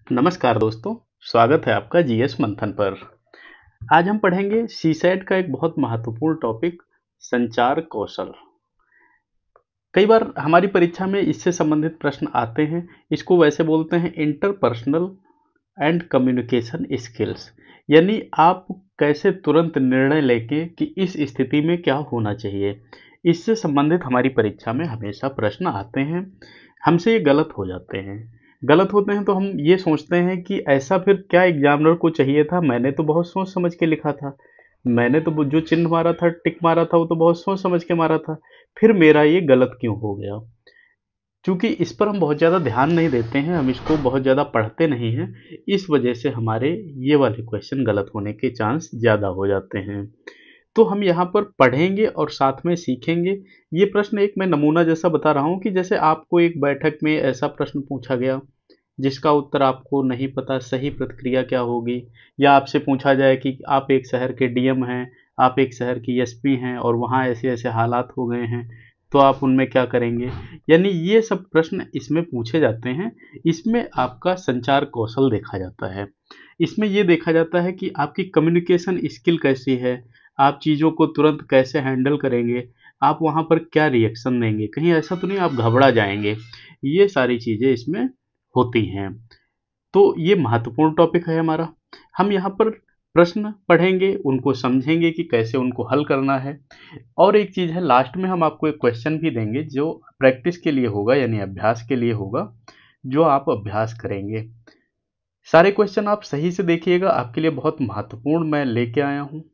नमस्कार दोस्तों, स्वागत है आपका जीएस मंथन पर। आज हम पढ़ेंगे सीसैट का एक बहुत महत्वपूर्ण टॉपिक, संचार कौशल। कई बार हमारी परीक्षा में इससे संबंधित प्रश्न आते हैं। इसको वैसे बोलते हैं इंटरपर्सनल एंड कम्युनिकेशन स्किल्स, यानी आप कैसे तुरंत निर्णय लेके कि इस स्थिति में क्या होना चाहिए। इससे संबंधित हमारी परीक्षा में हमेशा प्रश्न आते हैं। हमसे ये गलत हो जाते हैं। गलत होते हैं तो हम ये सोचते हैं कि ऐसा फिर क्या एग्जामिनर को चाहिए था, मैंने तो बहुत सोच समझ के लिखा था, मैंने तो जो चिन्ह मारा था, टिक मारा था, वो तो बहुत सोच समझ के मारा था, फिर मेरा ये गलत क्यों हो गया। क्योंकि इस पर हम बहुत ज़्यादा ध्यान नहीं देते हैं, हम इसको बहुत ज़्यादा पढ़ते नहीं हैं, इस वजह से हमारे ये वाले क्वेश्चन गलत होने के चांस ज़्यादा हो जाते हैं। तो हम यहाँ पर पढ़ेंगे और साथ में सीखेंगे। ये प्रश्न एक मैं नमूना जैसा बता रहा हूँ कि जैसे आपको एक बैठक में ऐसा प्रश्न पूछा गया जिसका उत्तर आपको नहीं पता, सही प्रतिक्रिया क्या होगी, या आपसे पूछा जाए कि आप एक शहर के डीएम हैं, आप एक शहर की एसपी हैं और वहाँ ऐसे ऐसे हालात हो गए हैं, तो आप उनमें क्या करेंगे। यानी ये सब प्रश्न इसमें पूछे जाते हैं। इसमें आपका संचार कौशल देखा जाता है। इसमें ये देखा जाता है कि आपकी कम्युनिकेशन स्किल कैसी है, आप चीज़ों को तुरंत कैसे हैंडल करेंगे, आप वहाँ पर क्या रिएक्शन देंगे, कहीं ऐसा तो नहीं आप घबरा जाएंगे। ये सारी चीज़ें इसमें होती हैं। तो ये महत्वपूर्ण टॉपिक है हमारा। हम यहाँ पर प्रश्न पढ़ेंगे, उनको समझेंगे कि कैसे उनको हल करना है। और एक चीज़ है, लास्ट में हम आपको एक क्वेश्चन भी देंगे जो प्रैक्टिस के लिए होगा, यानी अभ्यास के लिए होगा, जो आप अभ्यास करेंगे। सारे क्वेश्चन आप सही से देखिएगा, आपके लिए बहुत महत्वपूर्ण मैं लेके आया हूँ।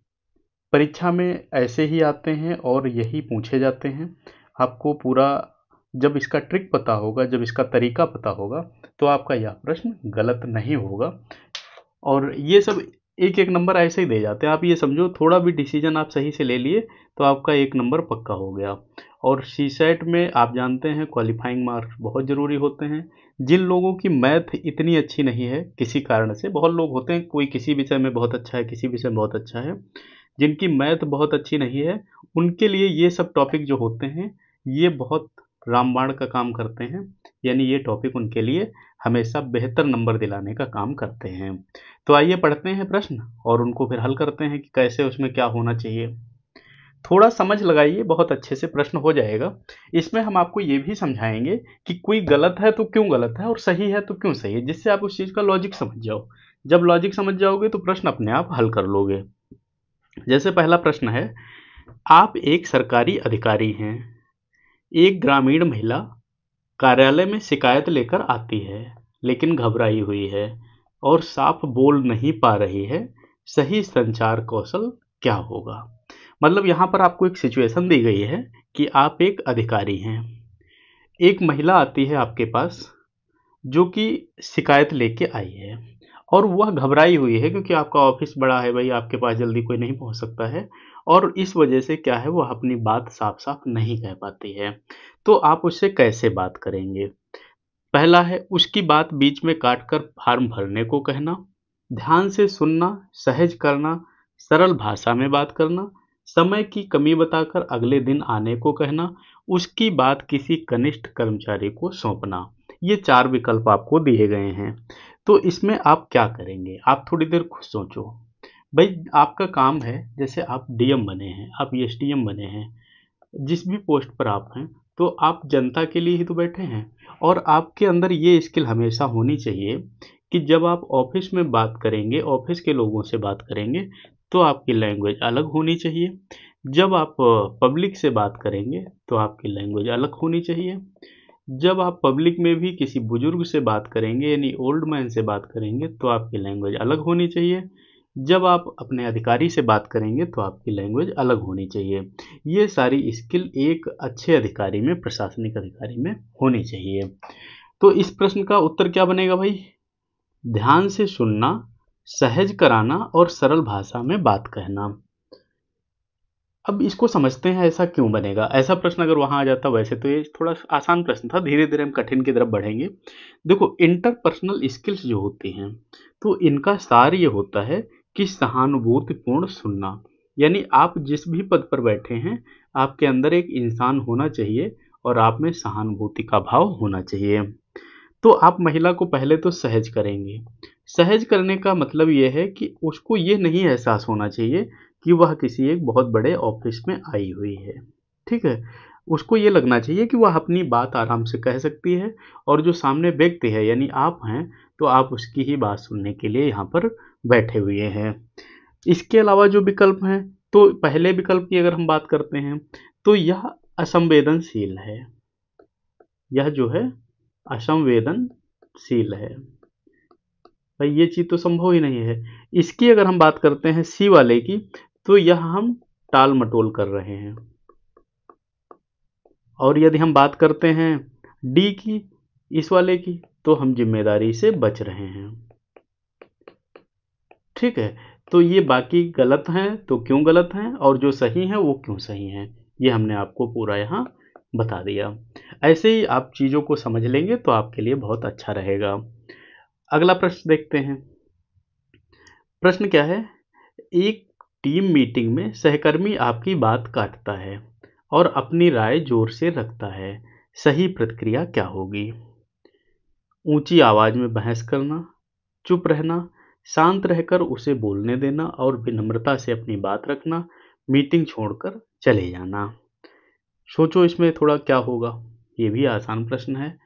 परीक्षा में ऐसे ही आते हैं और यही पूछे जाते हैं। आपको पूरा जब इसका ट्रिक पता होगा, जब इसका तरीका पता होगा, तो आपका यह प्रश्न गलत नहीं होगा। और ये सब एक एक नंबर ऐसे ही दे जाते हैं। आप ये समझो, थोड़ा भी डिसीजन आप सही से ले लिए तो आपका एक नंबर पक्का हो गया। और सीसेट में आप जानते हैं क्वालिफाइंग मार्क्स बहुत ज़रूरी होते हैं। जिन लोगों की मैथ इतनी अच्छी नहीं है किसी कारण से, बहुत लोग होते हैं, कोई किसी विषय में बहुत अच्छा है, किसी विषय में बहुत अच्छा है, जिनकी मैथ बहुत अच्छी नहीं है, उनके लिए ये सब टॉपिक जो होते हैं ये बहुत रामबाण का काम करते हैं। यानी ये टॉपिक उनके लिए हमेशा बेहतर नंबर दिलाने का काम करते हैं। तो आइए पढ़ते हैं प्रश्न और उनको फिर हल करते हैं कि कैसे उसमें क्या होना चाहिए। थोड़ा समझ लगाइए, बहुत अच्छे से प्रश्न हो जाएगा। इसमें हम आपको ये भी समझाएंगे कि कोई गलत है तो क्यों गलत है और सही है तो क्यों सही है, जिससे आप उस चीज़ का लॉजिक समझ जाओ। जब लॉजिक समझ जाओगे तो प्रश्न अपने आप हल कर लोगे। जैसे पहला प्रश्न है, आप एक सरकारी अधिकारी हैं। एक ग्रामीण महिला कार्यालय में शिकायत लेकर आती है, लेकिन घबराई हुई है और साफ बोल नहीं पा रही है। सही संचार कौशल क्या होगा। मतलब यहाँ पर आपको एक सिचुएशन दी गई है कि आप एक अधिकारी हैं, एक महिला आती है आपके पास जो कि शिकायत लेके आई है, और वह घबराई हुई है क्योंकि आपका ऑफिस बड़ा है भाई, आपके पास जल्दी कोई नहीं पहुंच सकता है, और इस वजह से क्या है, वह अपनी बात साफ साफ नहीं कह पाती है। तो आप उससे कैसे बात करेंगे। पहला है, उसकी बात बीच में काटकर फॉर्म भरने को कहना, ध्यान से सुनना, सहज करना, सरल भाषा में बात करना, समय की कमी बताकर अगले दिन आने को कहना, उसकी बात किसी कनिष्ठ कर्मचारी को सौंपना। ये 4 विकल्प आपको दिए गए हैं। तो इसमें आप क्या करेंगे, आप थोड़ी देर खुद सोचो। भाई आपका काम है, जैसे आप डीएम बने हैं, आप एसडीएम बने हैं, जिस भी पोस्ट पर आप हैं, तो आप जनता के लिए ही तो बैठे हैं। और आपके अंदर ये स्किल हमेशा होनी चाहिए कि जब आप ऑफिस में बात करेंगे, ऑफिस के लोगों से बात करेंगे, तो आपकी लैंग्वेज अलग होनी चाहिए। जब आप पब्लिक से बात करेंगे तो आपकी लैंग्वेज अलग होनी चाहिए। जब आप पब्लिक में भी किसी बुजुर्ग से बात करेंगे, यानी ओल्ड मैन से बात करेंगे, तो आपकी लैंग्वेज अलग होनी चाहिए। जब आप अपने अधिकारी से बात करेंगे तो आपकी लैंग्वेज अलग होनी चाहिए। ये सारी स्किल एक अच्छे अधिकारी में, प्रशासनिक अधिकारी में होनी चाहिए। तो इस प्रश्न का उत्तर क्या बनेगा भाई, ध्यान से सुनना, सहज कराना और सरल भाषा में बात कहना। अब इसको समझते हैं ऐसा क्यों बनेगा। ऐसा प्रश्न अगर वहां आ जाता, वैसे तो ये थोड़ा आसान प्रश्न था, धीरे धीरे हम कठिन की तरफ बढ़ेंगे। देखो, इंटरपर्सनल स्किल्स जो होती हैं, तो इनका सार ये होता है कि सहानुभूतिपूर्ण सुनना। यानी आप जिस भी पद पर बैठे हैं, आपके अंदर एक इंसान होना चाहिए और आप में सहानुभूति का भाव होना चाहिए। तो आप महिला को पहले तो सहज करेंगे। सहज करने का मतलब ये है कि उसको ये नहीं एहसास होना चाहिए कि वह किसी एक बहुत बड़े ऑफिस में आई हुई है, ठीक है। उसको ये लगना चाहिए कि वह अपनी बात आराम से कह सकती है, और जो सामने व्यक्ति है यानी आप हैं, तो आप उसकी ही बात सुनने के लिए यहाँ पर बैठे हुए हैं। इसके अलावा जो विकल्प हैं, तो पहले विकल्प की अगर हम बात करते हैं, तो यह असंवेदनशील है। यह जो है असंवेदनशील है। भाई ये चीज़ तो संभव ही नहीं है। इसकी अगर हम बात करते हैं सी वाले की, तो यह हम टाल मटोल कर रहे हैं। और यदि हम बात करते हैं डी की, इस वाले की, तो हम जिम्मेदारी से बच रहे हैं, ठीक है। तो ये बाकी गलत हैं तो क्यों गलत हैं, और जो सही हैं वो क्यों सही हैं, ये हमने आपको पूरा यहाँ बता दिया। ऐसे ही आप चीज़ों को समझ लेंगे तो आपके लिए बहुत अच्छा रहेगा। अगला प्रश्न देखते हैं। प्रश्न क्या है? एक टीम मीटिंग में सहकर्मी आपकी बात काटता है और अपनी राय जोर से रखता है, सही प्रतिक्रिया क्या होगी? ऊंची आवाज में बहस करना, चुप रहना, शांत रहकर उसे बोलने देना और विनम्रता से अपनी बात रखना, मीटिंग छोड़कर चले जाना। सोचो इसमें थोड़ा क्या होगा। ये भी आसान प्रश्न है।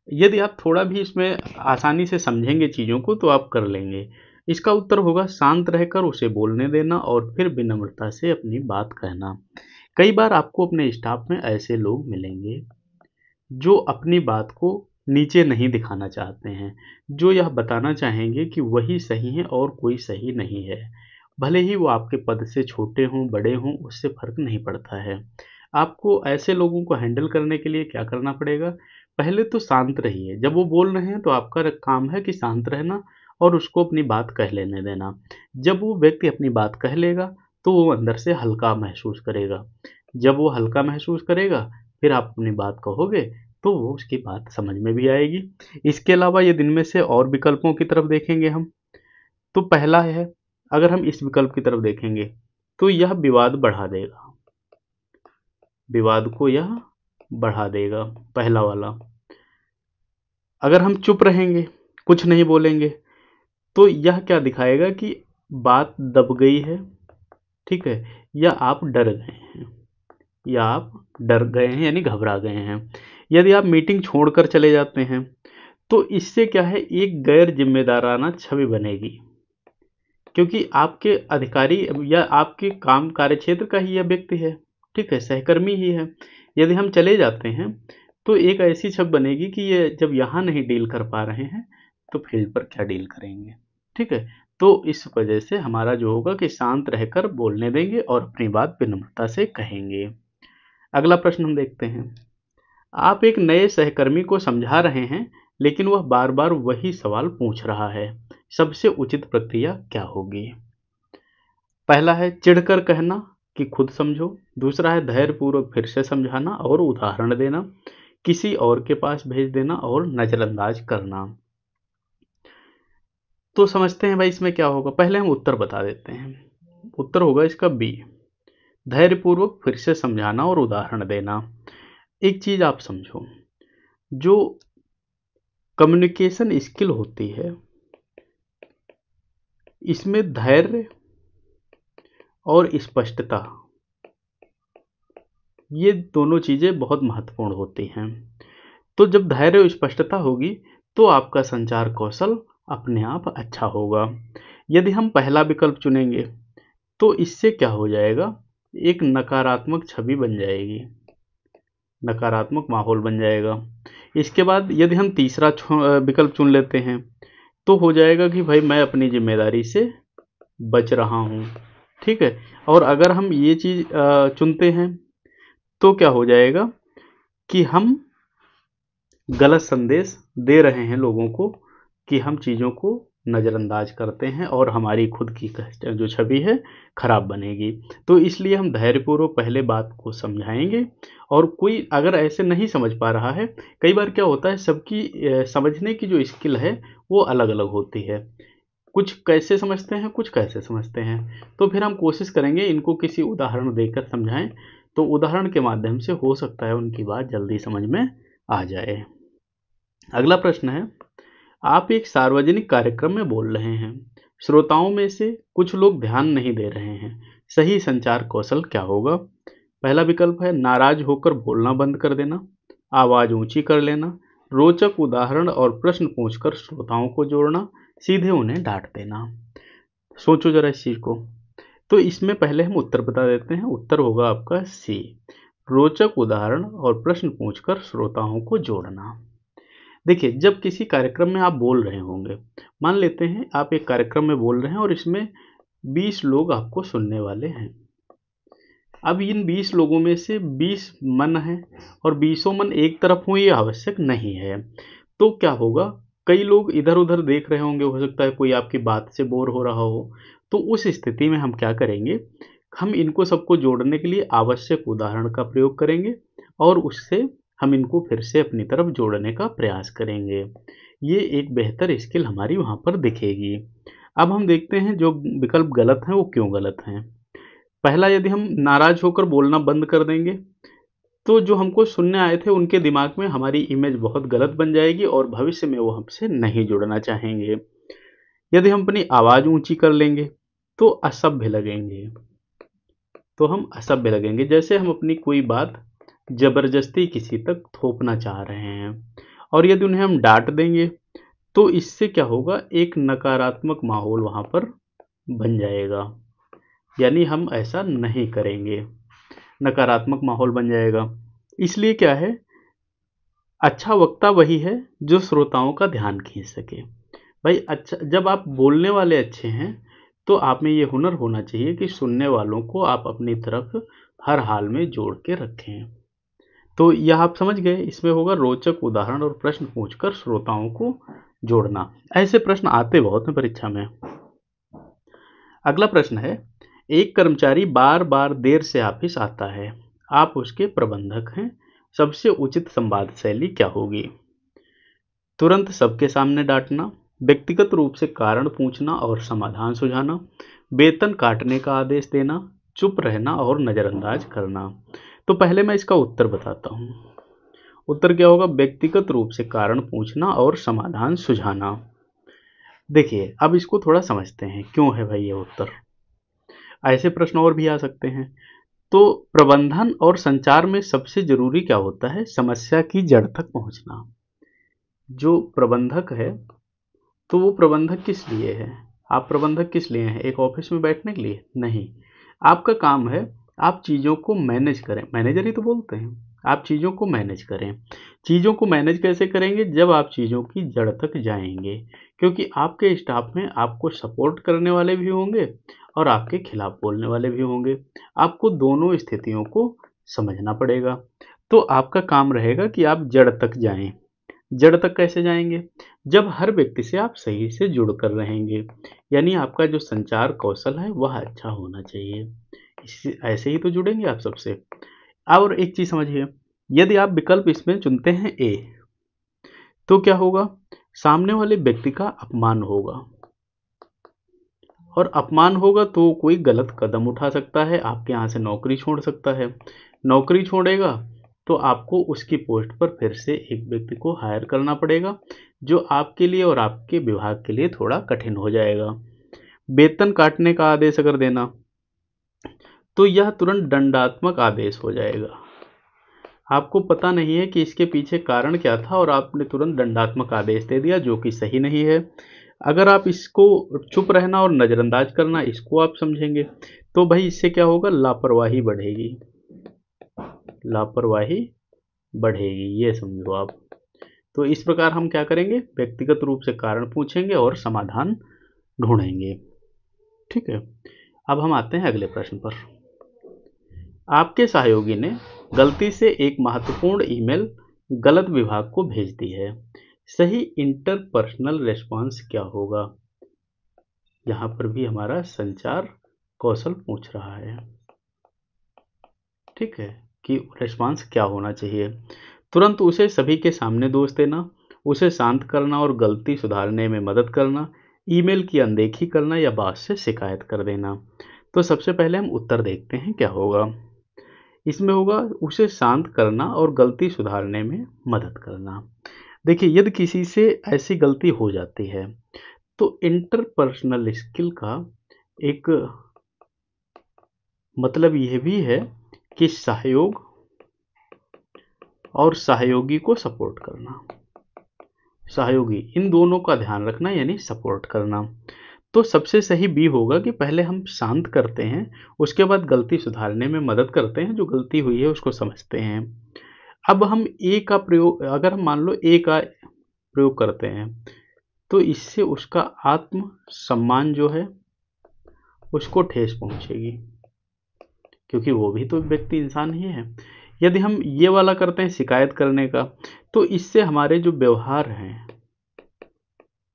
यदि आप थोड़ा भी इसमें आसानी से समझेंगे चीज़ों को तो आप कर लेंगे। इसका उत्तर होगा शांत रहकर उसे बोलने देना और फिर विनम्रता से अपनी बात कहना। कई बार आपको अपने स्टाफ में ऐसे लोग मिलेंगे जो अपनी बात को नीचे नहीं दिखाना चाहते हैं, जो यह बताना चाहेंगे कि वही सही है और कोई सही नहीं है। भले ही वो आपके पद से छोटे हों, बड़े हों, उससे फ़र्क नहीं पड़ता है। आपको ऐसे लोगों को हैंडल करने के लिए क्या करना पड़ेगा? पहले तो शांत रहिए। जब वो बोल रहे हैं तो आपका काम है कि शांत रहना और उसको अपनी बात कह लेने देना। जब वो व्यक्ति अपनी बात कह लेगा, तो वो अंदर से हल्का महसूस करेगा। जब वो हल्का महसूस करेगा, फिर आप अपनी बात कहोगे तो वो उसकी बात समझ में भी आएगी। इसके अलावा ये दिन में से और विकल्पों की तरफ देखेंगे हम, तो पहला है, अगर हम इस विकल्प की तरफ देखेंगे, तो यह विवाद बढ़ा देगा। विवाद को यह बढ़ा देगा, पहला वाला। अगर हम चुप रहेंगे, कुछ नहीं बोलेंगे, तो यह क्या दिखाएगा कि बात दब गई है, ठीक है, या आप डर गए हैं, या आप डर गए हैं यानी घबरा गए हैं। यदि आप मीटिंग छोड़कर चले जाते हैं, तो इससे क्या है, एक गैर जिम्मेदाराना छवि बनेगी, क्योंकि आपके अधिकारी या आपके काम कार्यक्षेत्र का ही यह व्यक्ति है, ठीक है, सहकर्मी ही है। यदि हम चले जाते हैं तो एक ऐसी छवि बनेगी कि ये जब यहाँ नहीं डील कर पा रहे हैं तो फील्ड पर क्या डील करेंगे, ठीक है। तो इस वजह से हमारा जो होगा कि शांत रहकर बोलने देंगे और अपनी बात विनम्रता से कहेंगे। अगला प्रश्न हम देखते हैं। आप एक नए सहकर्मी को समझा रहे हैं, लेकिन वह बार बार वही सवाल पूछ रहा है, सबसे उचित प्रक्रिया क्या होगी? पहला है चिढ़कर कहना कि खुद समझो। दूसरा है धैर्यपूर्वक फिर से समझाना और उदाहरण देना। किसी और के पास भेज देना और नज़रअंदाज करना। तो समझते हैं भाई इसमें क्या होगा। पहले हम उत्तर बता देते हैं। उत्तर होगा इसका बी, धैर्यपूर्वक फिर से समझाना और उदाहरण देना। एक चीज़ आप समझो, जो कम्युनिकेशन स्किल होती है, इसमें धैर्य और स्पष्टता, ये दोनों चीज़ें बहुत महत्वपूर्ण होती हैं। तो जब धैर्य और स्पष्टता होगी तो आपका संचार कौशल अपने आप अच्छा होगा। यदि हम पहला विकल्प चुनेंगे तो इससे क्या हो जाएगा, एक नकारात्मक छवि बन जाएगी, नकारात्मक माहौल बन जाएगा। इसके बाद यदि हम तीसरा विकल्प चुन लेते हैं तो हो जाएगा कि भाई मैं अपनी जिम्मेदारी से बच रहा हूँ, ठीक है। और अगर हम ये चीज़ चुनते हैं तो क्या हो जाएगा कि हम गलत संदेश दे रहे हैं लोगों को कि हम चीज़ों को नज़रअंदाज करते हैं और हमारी खुद की जो छवि है खराब बनेगी। तो इसलिए हम धैर्यपूर्वक पहले बात को समझाएंगे, और कोई अगर ऐसे नहीं समझ पा रहा है, कई बार क्या होता है सबकी समझने की जो स्किल है वो अलग अलग होती है। कुछ कैसे समझते हैं, कुछ कैसे समझते हैं। तो फिर हम कोशिश करेंगे इनको किसी उदाहरण देकर समझाएं, तो उदाहरण के माध्यम से हो सकता है उनकी बात जल्दी समझ में आ जाए। अगला प्रश्न है, आप एक सार्वजनिक कार्यक्रम में बोल रहे हैं, श्रोताओं में से कुछ लोग ध्यान नहीं दे रहे हैं, सही संचार कौशल क्या होगा? पहला विकल्प है नाराज होकर बोलना बंद कर देना, आवाज ऊंची कर लेना, रोचक उदाहरण और प्रश्न पूछकर श्रोताओं को जोड़ना, सीधे उन्हें डांट देना। सोचो जरा इस चीज को। तो इसमें पहले हम उत्तर बता देते हैं। उत्तर होगा आपका सी, रोचक उदाहरण और प्रश्न पूछकर श्रोताओं को जोड़ना। देखिए, जब किसी कार्यक्रम में आप बोल रहे होंगे, मान लेते हैं आप एक कार्यक्रम में बोल रहे हैं और इसमें 20 लोग आपको सुनने वाले हैं। अब इन 20 लोगों में से 20 मन हैं और 20 मन एक तरफ हों, ये आवश्यक नहीं है। तो क्या होगा, कई लोग इधर उधर देख रहे होंगे, हो सकता है कोई आपकी बात से बोर हो रहा हो। तो उस स्थिति में हम क्या करेंगे, हम इनको सबको जोड़ने के लिए आवश्यक उदाहरण का प्रयोग करेंगे और उससे हम इनको फिर से अपनी तरफ जोड़ने का प्रयास करेंगे। ये एक बेहतर स्किल हमारी वहाँ पर दिखेगी। अब हम देखते हैं जो विकल्प गलत हैं वो क्यों गलत हैं। पहला, यदि हम नाराज होकर बोलना बंद कर देंगे तो जो हमको सुनने आए थे उनके दिमाग में हमारी इमेज बहुत गलत बन जाएगी और भविष्य में वो हमसे नहीं जुड़ना चाहेंगे। यदि हम अपनी आवाज़ ऊंची कर लेंगे तो असभ्य लगेंगे, जैसे हम अपनी कोई बात जबरदस्ती किसी तक थोपना चाह रहे हैं। और यदि उन्हें हम डांट देंगे तो इससे क्या होगा, एक नकारात्मक माहौल वहाँ पर बन जाएगा, यानी हम ऐसा नहीं करेंगे, नकारात्मक माहौल बन जाएगा। इसलिए क्या है, अच्छा वक्ता वही है जो श्रोताओं का ध्यान खींच सके। भाई अच्छा, जब आप बोलने वाले अच्छे हैं तो आप में ये हुनर होना चाहिए कि सुनने वालों को आप अपनी तरफ हर हाल में जोड़ के रखें। तो यह आप समझ गए, इसमें होगा रोचक उदाहरण और प्रश्न पूछकर श्रोताओं को जोड़ना। ऐसे प्रश्न आते बहुत हैं परीक्षा में। अगला प्रश्न है, एक कर्मचारी बार बार देर से ऑफिस आता है, आप उसके प्रबंधक हैं, सबसे उचित संवाद शैली क्या होगी? तुरंत सबके सामने डांटना, व्यक्तिगत रूप से कारण पूछना और समाधान सुझाना, वेतन काटने का आदेश देना, चुप रहना और नज़रअंदाज करना। तो पहले मैं इसका उत्तर बताता हूँ। उत्तर क्या होगा, व्यक्तिगत रूप से कारण पूछना और समाधान सुझाना। देखिए, अब इसको थोड़ा समझते हैं क्यों है भाई ये उत्तर। ऐसे प्रश्न और भी आ सकते हैं। तो प्रबंधन और संचार में सबसे जरूरी क्या होता है, समस्या की जड़ तक पहुंचना। जो प्रबंधक है तो वो प्रबंधक किस लिए है, आप प्रबंधक किस लिए हैं, एक ऑफिस में बैठने के लिए नहीं। आपका काम है आप चीज़ों को मैनेज करें, मैनेजर ही तो बोलते हैं, आप चीज़ों को मैनेज करें। चीज़ों को मैनेज कैसे करेंगे, जब आप चीज़ों की जड़ तक जाएंगे, क्योंकि आपके स्टाफ में आपको सपोर्ट करने वाले भी होंगे और आपके खिलाफ बोलने वाले भी होंगे। आपको दोनों स्थितियों को समझना पड़ेगा। तो आपका काम रहेगा कि आप जड़ तक जाएं। जड़ तक कैसे जाएंगे, जब हर व्यक्ति से आप सही से जुड़ कर रहेंगे, यानी आपका जो संचार कौशल है वह अच्छा होना चाहिए। ऐसे ही तो जुड़ेंगे आप सबसे। और एक चीज समझिए, यदि आप विकल्प इसमें चुनते हैं ए, तो क्या होगा, सामने वाले व्यक्ति का अपमान होगा, और अपमान होगा तो कोई गलत कदम उठा सकता है, आपके यहाँ से नौकरी छोड़ सकता है। नौकरी छोड़ेगा तो आपको उसकी पोस्ट पर फिर से एक व्यक्ति को हायर करना पड़ेगा, जो आपके लिए और आपके विभाग के लिए थोड़ा कठिन हो जाएगा। वेतन काटने का आदेश अगर देना तो यह तुरंत दंडात्मक आदेश हो जाएगा। आपको पता नहीं है कि इसके पीछे कारण क्या था और आपने तुरंत दंडात्मक आदेश दे दिया, जो कि सही नहीं है। अगर आप इसको चुप रहना और नज़रअंदाज करना इसको आप समझेंगे तो भाई इससे क्या होगा, लापरवाही बढ़ेगी, लापरवाही बढ़ेगी, ये समझो आप। तो इस प्रकार हम क्या करेंगे, व्यक्तिगत रूप से कारण पूछेंगे और समाधान ढूंढेंगे। ठीक है, अब हम आते हैं अगले प्रश्न पर। आपके सहयोगी ने गलती से एक महत्वपूर्ण ईमेल गलत विभाग को भेज दी है, सही इंटरपर्सनल रिस्पॉन्स क्या होगा? यहां पर भी हमारा संचार कौशल पूछ रहा है, ठीक है, कि रिस्पॉन्स क्या होना चाहिए। तुरंत उसे सभी के सामने दोष देना, उसे शांत करना और गलती सुधारने में मदद करना, ईमेल की अनदेखी करना या बॉस से शिकायत कर देना। तो सबसे पहले हम उत्तर देखते हैं क्या होगा। इसमें होगा उसे शांत करना और गलती सुधारने में मदद करना। देखिए, यदि किसी से ऐसी गलती हो जाती है तो इंटरपर्सनल स्किल का एक मतलब यह भी है कि सहयोग और सहयोगी को सपोर्ट करना, सहयोगी इन दोनों का ध्यान रखना यानी सपोर्ट करना। तो सबसे सही बी होगा कि पहले हम शांत करते हैं, उसके बाद गलती सुधारने में मदद करते हैं, जो गलती हुई है उसको समझते हैं। अब हम ए का प्रयोग, अगर हम मान लो ए का प्रयोग करते हैं तो इससे उसका आत्म सम्मान जो है उसको ठेस पहुंचेगी, क्योंकि वो भी तो व्यक्ति इंसान ही है। यदि हम ये वाला करते हैं शिकायत करने का, तो इससे हमारे जो व्यवहार हैं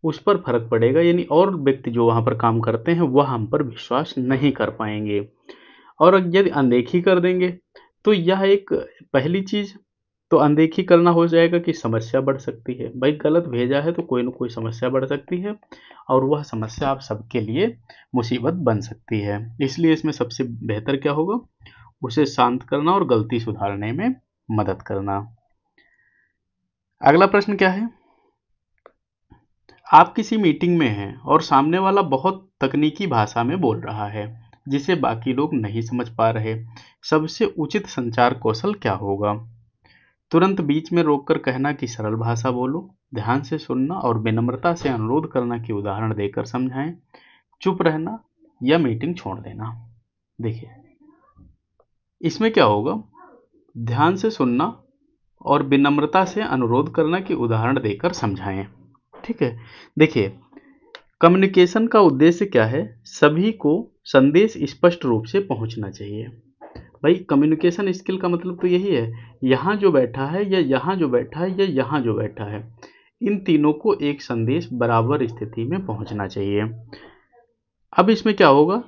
उस पर फर्क पड़ेगा, यानी और व्यक्ति जो वहाँ पर काम करते हैं वह हम पर विश्वास नहीं कर पाएंगे। और यदि अनदेखी कर देंगे तो यह एक पहली चीज़, तो अनदेखी करना हो जाएगा कि समस्या बढ़ सकती है। भाई गलत भेजा है तो कोई ना कोई समस्या बढ़ सकती है, और वह समस्या आप सबके लिए मुसीबत बन सकती है। इसलिए इसमें सबसे बेहतर क्या होगा, उसे शांत करना और गलती सुधारने में मदद करना। अगला प्रश्न क्या है, आप किसी मीटिंग में हैं और सामने वाला बहुत तकनीकी भाषा में बोल रहा है जिसे बाकी लोग नहीं समझ पा रहे। सबसे उचित संचार कौशल क्या होगा? तुरंत बीच में रोककर कहना कि सरल भाषा बोलो, ध्यान से सुनना और विनम्रता से अनुरोध करना कि उदाहरण देकर समझाएं, चुप रहना या मीटिंग छोड़ देना। देखिए, इसमें क्या होगा, ध्यान से सुनना और विनम्रता से अनुरोध करना कि उदाहरण देकर समझाएं। ठीक है, देखिए, कम्युनिकेशन का उद्देश्य क्या है, सभी को संदेश स्पष्ट रूप से पहुंचना चाहिए। भाई कम्युनिकेशन स्किल का मतलब तो यही है, यहाँ जो बैठा है या यहाँ जो बैठा है या यहाँ जो बैठा है, इन तीनों को एक संदेश बराबर स्थिति में पहुंचना चाहिए। अब इसमें क्या होगा,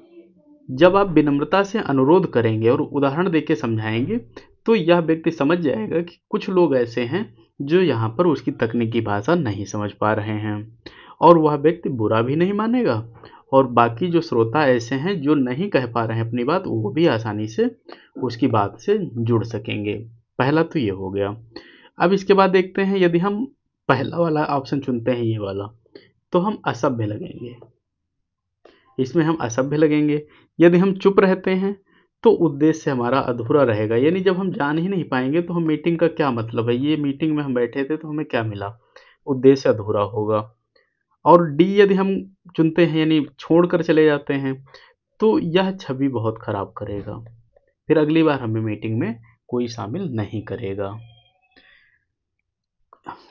जब आप विनम्रता से अनुरोध करेंगे और उदाहरण देके समझाएंगे तो यह व्यक्ति समझ जाएगा कि कुछ लोग ऐसे हैं जो यहाँ पर उसकी तकनीकी भाषा नहीं समझ पा रहे हैं, और वह व्यक्ति बुरा भी नहीं मानेगा, और बाकी जो श्रोता ऐसे हैं जो नहीं कह पा रहे हैं अपनी बात, वो भी आसानी से उसकी बात से जुड़ सकेंगे। पहला तो ये हो गया। अब इसके बाद देखते हैं, यदि हम पहला वाला ऑप्शन चुनते हैं, ये वाला, तो हम असभ्य लगेंगे, इसमें हम असभ्य लगेंगे। यदि हम चुप रहते हैं तो उद्देश्य हमारा अधूरा रहेगा, यानी जब हम जान ही नहीं पाएंगे तो हम मीटिंग का क्या मतलब है, ये मीटिंग में हम बैठे थे तो हमें क्या मिला, उद्देश्य अधूरा होगा। और डी यदि हम चुनते हैं यानी छोड़कर चले जाते हैं, तो यह छवि बहुत खराब करेगा, फिर अगली बार हमें मीटिंग में कोई शामिल नहीं करेगा।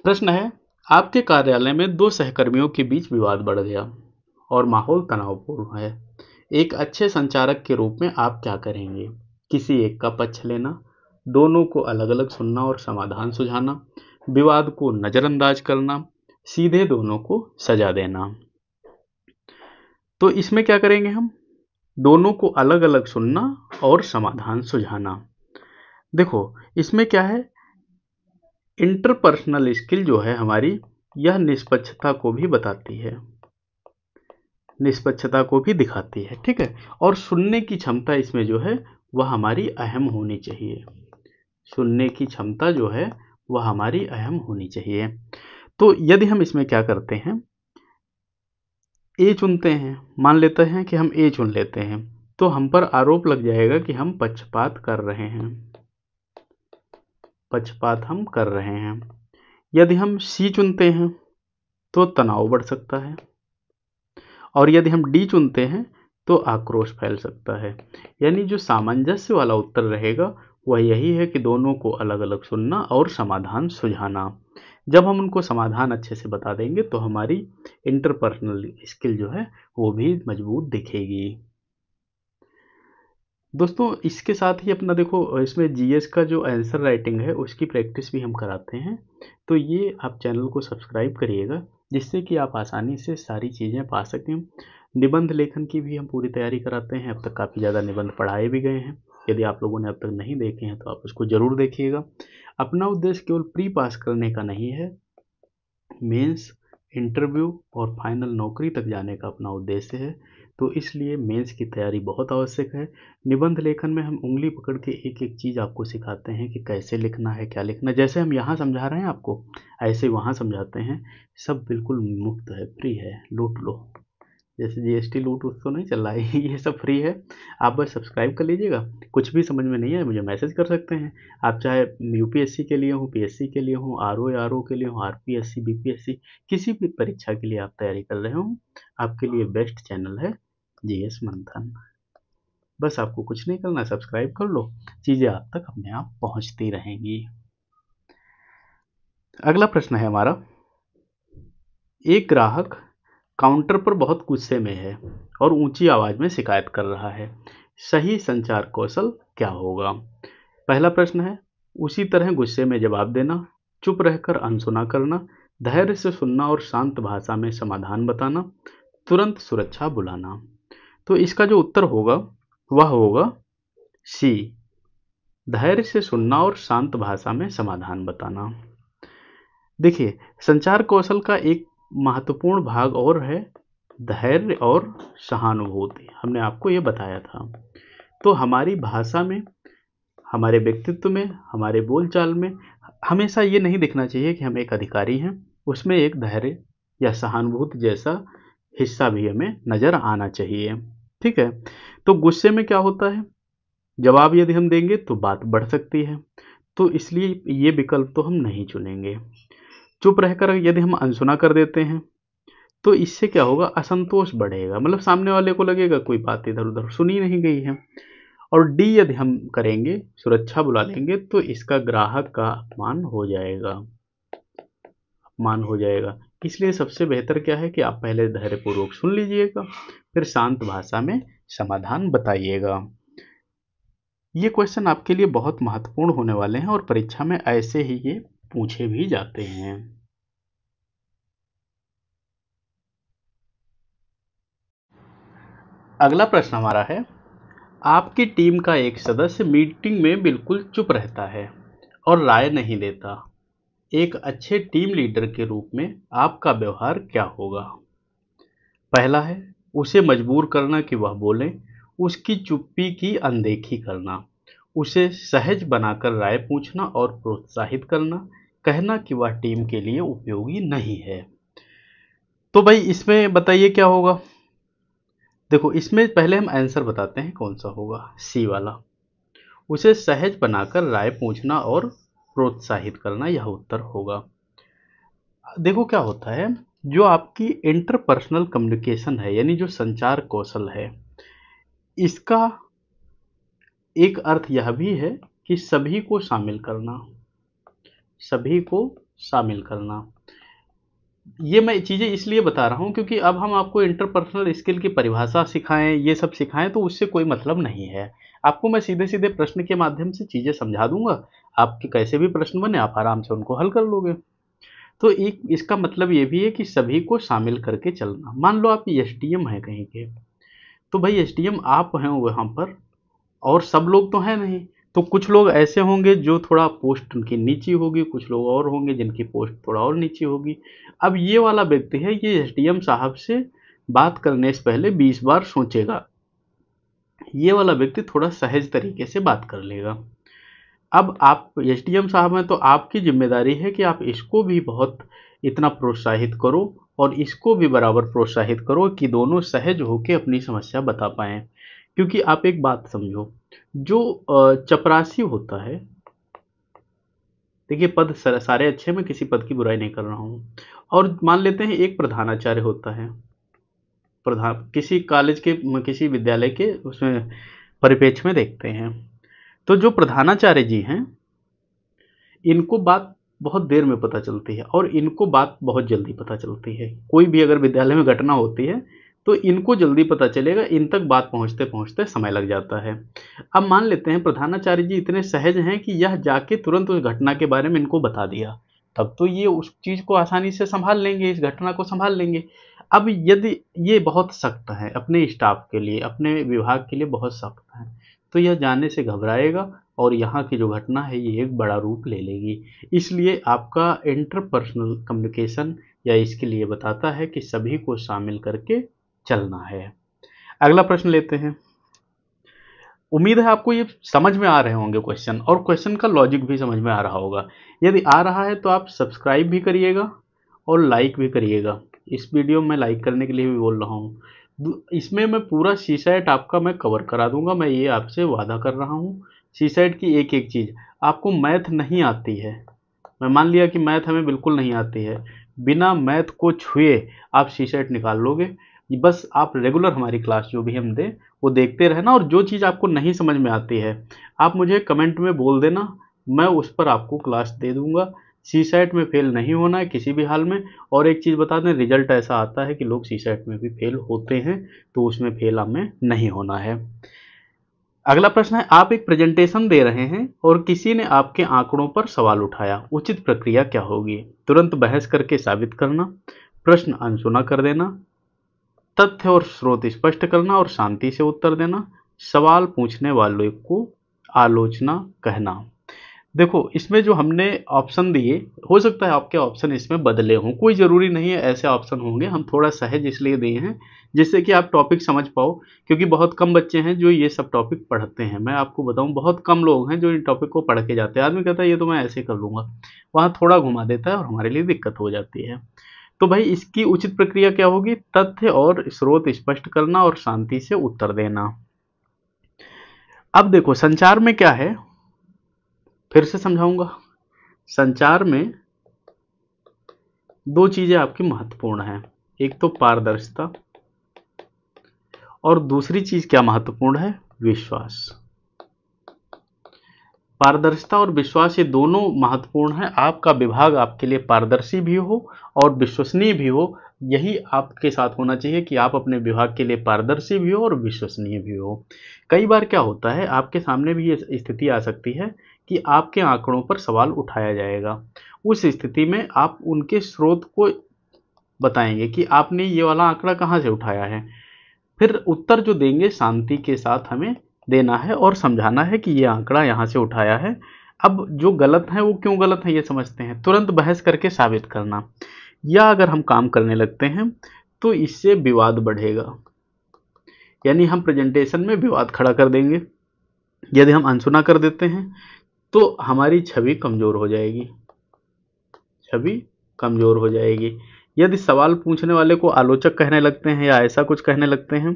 प्रश्न है, आपके कार्यालय में दो सहकर्मियों के बीच विवाद बढ़ गया और माहौल तनावपूर्ण है। एक अच्छे संचारक के रूप में आप क्या करेंगे? किसी एक का पक्ष लेना, दोनों को अलग अलग सुनना और समाधान सुझाना, विवाद को नज़रअंदाज करना, सीधे दोनों को सजा देना। तो इसमें क्या करेंगे हम, दोनों को अलग अलग सुनना और समाधान सुझाना। देखो, इसमें क्या है, इंटरपर्सनल स्किल जो है हमारी, यह निष्पक्षता को भी बताती है, निष्पक्षता को भी दिखाती है। ठीक है, और सुनने की क्षमता इसमें जो है वह हमारी अहम होनी चाहिए, सुनने की क्षमता जो है वह हमारी अहम होनी चाहिए। तो यदि हम इसमें क्या करते हैं, ए चुनते हैं, मान लेते हैं कि हम ए चुन लेते हैं, तो हम पर आरोप लग जाएगा कि हम पक्षपात कर रहे हैं, पक्षपात हम कर रहे हैं। यदि हम सी चुनते हैं तो तनाव बढ़ सकता है, और यदि हम डी चुनते हैं तो आक्रोश फैल सकता है। यानी जो सामंजस्य वाला उत्तर रहेगा वह यही है कि दोनों को अलग अलग सुनना और समाधान सुझाना। जब हम उनको समाधान अच्छे से बता देंगे तो हमारी इंटरपर्सनल स्किल जो है वो भी मजबूत दिखेगी। दोस्तों, इसके साथ ही अपना देखो, इसमें जीएस का जो आंसर राइटिंग है उसकी प्रैक्टिस भी हम कराते हैं, तो ये आप चैनल को सब्सक्राइब करिएगा जिससे कि आप आसानी से सारी चीज़ें पा सकें। निबंध लेखन की भी हम पूरी तैयारी कराते हैं, अब तक काफ़ी ज़्यादा निबंध पढ़ाए भी गए हैं। यदि आप लोगों ने अब तक नहीं देखे हैं तो आप उसको ज़रूर देखिएगा। अपना उद्देश्य केवल प्री पास करने का नहीं है, मेंस, इंटरव्यू और फाइनल नौकरी तक जाने का अपना उद्देश्य है। तो इसलिए मेंस की तैयारी बहुत आवश्यक है। निबंध लेखन में हम उंगली पकड़ के एक एक चीज़ आपको सिखाते हैं कि कैसे लिखना है, क्या लिखना है। जैसे हम यहाँ समझा रहे हैं आपको, ऐसे वहाँ समझाते हैं। सब बिल्कुल मुफ्त है, फ्री है, लूट लो। जैसे जीएसटी लूट उस तो नहीं चल रहा है ये सब फ्री है। आप बस सब्सक्राइब कर लीजिएगा। कुछ भी समझ में नहीं है मुझे मैसेज कर सकते हैं। आप चाहे यूपीएससी के लिए हो, पीएससी के लिए हो, आरओ या आरओ के लिए हो, आरपीएससी, बीपीएससी, किसी भी परीक्षा के लिए आप तैयारी कर रहे हो, आपके लिए बेस्ट चैनल है जीएस मंथन। बस आपको कुछ नहीं करना, सब्सक्राइब कर लो, चीज़ें आप तक अपने आप पहुंचती रहेंगी। अगला प्रश्न है हमारा, एक ग्राहक काउंटर पर बहुत गुस्से में है और ऊंची आवाज में शिकायत कर रहा है। सही संचार कौशल क्या होगा? पहला प्रश्न है, उसी तरह गुस्से में जवाब देना, चुप रहकर अनसुना करना, धैर्य से सुनना और शांत भाषा में समाधान बताना, तुरंत सुरक्षा बुलाना। तो इसका जो उत्तर होगा वह होगा सी, धैर्य से सुनना और शांत भाषा में समाधान बताना। देखिए, संचार कौशल का एक महत्वपूर्ण भाग और है धैर्य और सहानुभूति। हमने आपको ये बताया था। तो हमारी भाषा में, हमारे व्यक्तित्व में, हमारे बोलचाल में हमेशा ये नहीं दिखना चाहिए कि हम एक अधिकारी हैं। उसमें एक धैर्य या सहानुभूति जैसा हिस्सा भी हमें नज़र आना चाहिए। ठीक है। तो गुस्से में क्या होता है, जवाब यदि हम देंगे तो बात बढ़ सकती है, तो इसलिए ये विकल्प तो हम नहीं चुनेंगे। चुप रहकर यदि हम अनसुना कर देते हैं तो इससे क्या होगा, असंतोष बढ़ेगा, मतलब सामने वाले को लगेगा कोई बात इधर उधर सुनी नहीं गई है। और डी यदि हम करेंगे, सुरक्षा बुला लेंगे, तो इसका ग्राहक का अपमान हो जाएगा, अपमान हो जाएगा। इसलिए सबसे बेहतर क्या है कि आप पहले धैर्यपूर्वक सुन लीजिएगा, फिर शांत भाषा में समाधान बताइएगा। ये क्वेश्चन आपके लिए बहुत महत्वपूर्ण होने वाले हैं और परीक्षा में ऐसे ही ये पूछे भी जाते हैं। अगला प्रश्न हमारा है, आपकी टीम का एक सदस्य मीटिंग में बिल्कुल चुप रहता है और राय नहीं देता। एक अच्छे टीम लीडर के रूप में आपका व्यवहार क्या होगा? पहला है, उसे मजबूर करना कि वह बोले, उसकी चुप्पी की अनदेखी करना, उसे सहज बनाकर राय पूछना और प्रोत्साहित करना, कहना कि वह टीम के लिए उपयोगी नहीं है। तो भाई इसमें बताइए क्या होगा? देखो, इसमें पहले हम आंसर बताते हैं कौन सा होगा। सी वाला, उसे सहज बनाकर राय पूछना और प्रोत्साहित करना, यह उत्तर होगा। देखो क्या होता है, जो आपकी इंटरपर्सनल कम्युनिकेशन है, यानी जो संचार कौशल है, इसका एक अर्थ यह भी है कि सभी को शामिल करना, सभी को शामिल करना। ये मैं चीज़ें इसलिए बता रहा हूँ क्योंकि अब हम आपको इंटरपर्सनल स्किल की परिभाषा सिखाएं, ये सब सिखाएं, तो उससे कोई मतलब नहीं है। आपको मैं सीधे सीधे प्रश्न के माध्यम से चीज़ें समझा दूंगा, आपके कैसे भी प्रश्न बने आप आराम से उनको हल कर लोगे। तो एक इसका मतलब ये भी है कि सभी को शामिल करके चलना। मान लो आप एसडीएम हैं कहीं के, तो भाई एसडीएम आप हैं वहाँ पर और सब लोग तो हैं नहीं, तो कुछ लोग ऐसे होंगे जो थोड़ा पोस्ट उनकी नीची होगी, कुछ लोग और होंगे जिनकी पोस्ट थोड़ा और नीची होगी। अब ये वाला व्यक्ति है, ये एसडीएम साहब से बात करने से पहले 20 बार सोचेगा, ये वाला व्यक्ति थोड़ा सहज तरीके से बात कर लेगा। अब आप एसडीएम साहब हैं तो आपकी जिम्मेदारी है कि आप इसको भी बहुत इतना प्रोत्साहित करो और इसको भी बराबर प्रोत्साहित करो कि दोनों सहज होकर अपनी समस्या बता पाएं। क्योंकि आप एक बात समझो, जो चपरासी होता है, देखिए पद सारे अच्छे, मैं किसी पद की बुराई नहीं कर रहा हूँ, और मान लेते हैं एक प्रधानाचार्य होता है, प्रधान किसी कॉलेज के, किसी विद्यालय के उसमें परिप्रेक्ष्य में देखते हैं, तो जो प्रधानाचार्य जी हैं, इनको बात बहुत देर में पता चलती है और इनको बात बहुत जल्दी पता चलती है। कोई भी अगर विद्यालय में घटना होती है तो इनको जल्दी पता चलेगा, इन तक बात पहुंचते पहुंचते समय लग जाता है। अब मान लेते हैं प्रधानाचार्य जी इतने सहज हैं कि यह जाके तुरंत उस घटना के बारे में इनको बता दिया, तब तो ये उस चीज़ को आसानी से संभाल लेंगे, इस घटना को संभाल लेंगे। अब यदि ये बहुत सख्त है अपने स्टाफ के लिए, अपने विभाग के लिए बहुत सख्त है, तो यह जाने से घबराएगा और यहाँ की जो घटना है ये एक बड़ा रूप ले लेगी। इसलिए आपका इंटरपर्सनल कम्युनिकेशन या इसके लिए बताता है कि सभी को शामिल करके चलना है। अगला प्रश्न लेते हैं। उम्मीद है आपको ये समझ में आ रहे होंगे क्वेश्चन, और क्वेश्चन का लॉजिक भी समझ में आ रहा होगा। यदि आ रहा है तो आप सब्सक्राइब भी करिएगा और लाइक भी करिएगा। इस वीडियो में लाइक करने के लिए भी बोल रहा हूँ। इसमें मैं पूरा सीसैट आपका मैं कवर करा दूंगा, मैं ये आपसे वादा कर रहा हूँ। सीसैट की एक एक चीज़। आपको मैथ नहीं आती है, मैं मान लिया कि मैथ हमें बिल्कुल नहीं आती है, बिना मैथ को छुए आप सीसैट निकाल लोगे। बस आप रेगुलर हमारी क्लास जो भी हम दें वो देखते रहना, और जो चीज़ आपको नहीं समझ में आती है आप मुझे कमेंट में बोल देना, मैं उस पर आपको क्लास दे दूंगा। सीसैट में फेल नहीं होना है किसी भी हाल में। और एक चीज़ बता दें, रिजल्ट ऐसा आता है कि लोग सीसैट में भी फेल होते हैं, तो उसमें फेल हमें नहीं होना है। अगला प्रश्न है, आप एक प्रेजेंटेशन दे रहे हैं और किसी ने आपके आंकड़ों पर सवाल उठाया, उचित प्रक्रिया क्या होगी? तुरंत बहस करके साबित करना, प्रश्न अनसुना कर देना, तथ्य और स्रोत स्पष्ट करना और शांति से उत्तर देना, सवाल पूछने वालों को आलोचना कहना। देखो, इसमें जो हमने ऑप्शन दिए, हो सकता है आपके ऑप्शन इसमें बदले हों, कोई ज़रूरी नहीं है ऐसे ऑप्शन होंगे, हम थोड़ा सहज इसलिए दिए हैं जिससे कि आप टॉपिक समझ पाओ, क्योंकि बहुत कम बच्चे हैं जो ये सब टॉपिक पढ़ते हैं। मैं आपको बताऊं, बहुत कम लोग हैं जो इन टॉपिक को पढ़ के जाते हैं। आदमी कहता है ये तो मैं ऐसे कर लूँगा, वहाँ थोड़ा घुमा देता है और हमारे लिए दिक्कत हो जाती है। तो भाई इसकी उचित प्रक्रिया क्या होगी? तथ्य और स्रोत स्पष्ट करना और शांति से उत्तर देना। अब देखो, संचार में क्या है, फिर से समझाऊंगा। संचार में दो चीजें आपकी महत्वपूर्ण हैं, एक तो पारदर्शिता, और दूसरी चीज क्या महत्वपूर्ण है? विश्वास। पारदर्शिता और विश्वास, ये दोनों महत्वपूर्ण है। आपका विभाग आपके लिए पारदर्शी भी हो और विश्वसनीय भी हो, यही आपके साथ होना चाहिए कि आप अपने विभाग के लिए पारदर्शी भी हो और विश्वसनीय भी हो। कई बार क्या होता है, आपके सामने भी ये स्थिति आ सकती है कि आपके आंकड़ों पर सवाल उठाया जाएगा। उस स्थिति में आप उनके स्रोत को बताएंगे कि आपने ये वाला आंकड़ा कहाँ से उठाया है। फिर उत्तर जो देंगे शांति के साथ हमें देना है और समझाना है कि ये आंकड़ा यहाँ से उठाया है। अब जो गलत है वो क्यों गलत है ये समझते हैं। तुरंत बहस करके साबित करना, या अगर हम काम करने लगते हैं तो इससे विवाद बढ़ेगा, यानी हम प्रेजेंटेशन में विवाद खड़ा कर देंगे। यदि हम अनसुना कर देते हैं तो हमारी छवि कमजोर हो जाएगी, छवि कमजोर हो जाएगी। यदि सवाल पूछने वाले को आलोचक कहने लगते हैं या ऐसा कुछ कहने लगते हैं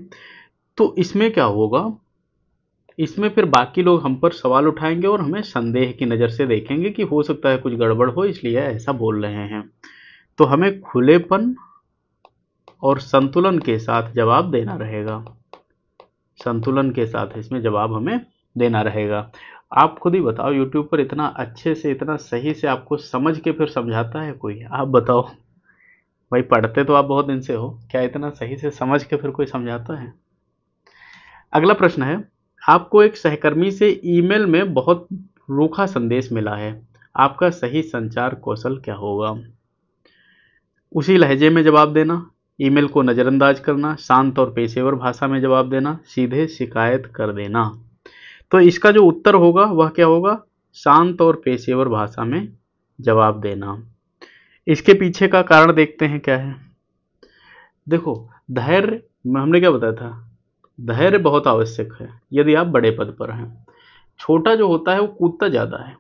तो इसमें क्या होगा, इसमें फिर बाकी लोग हम पर सवाल उठाएंगे और हमें संदेह की नज़र से देखेंगे कि हो सकता है कुछ गड़बड़ हो इसलिए ऐसा बोल रहे हैं। तो हमें खुलेपन और संतुलन के साथ जवाब देना रहेगा, संतुलन के साथ इसमें जवाब हमें देना रहेगा। आप खुद ही बताओ, यूट्यूब पर इतना अच्छे से इतना सही से आपको समझ के फिर समझाता है कोई? आप बताओ भाई, पढ़ते तो आप बहुत दिन से हो, क्या इतना सही से समझ के फिर कोई समझाता है? अगला प्रश्न है, आपको एक सहकर्मी से ईमेल में बहुत रूखा संदेश मिला है, आपका सही संचार कौशल क्या होगा? उसी लहजे में जवाब देना, ईमेल को नज़रअंदाज करना, शांत और पेशेवर भाषा में जवाब देना, सीधे शिकायत कर देना। तो इसका जो उत्तर होगा वह क्या होगा? शांत और पेशेवर भाषा में जवाब देना। इसके पीछे का कारण देखते हैं क्या है। देखो, धैर्य, हमने क्या बताया था, धैर्य बहुत आवश्यक है यदि आप बड़े पद पर हैं। छोटा जो होता है वो कूदता ज़्यादा है,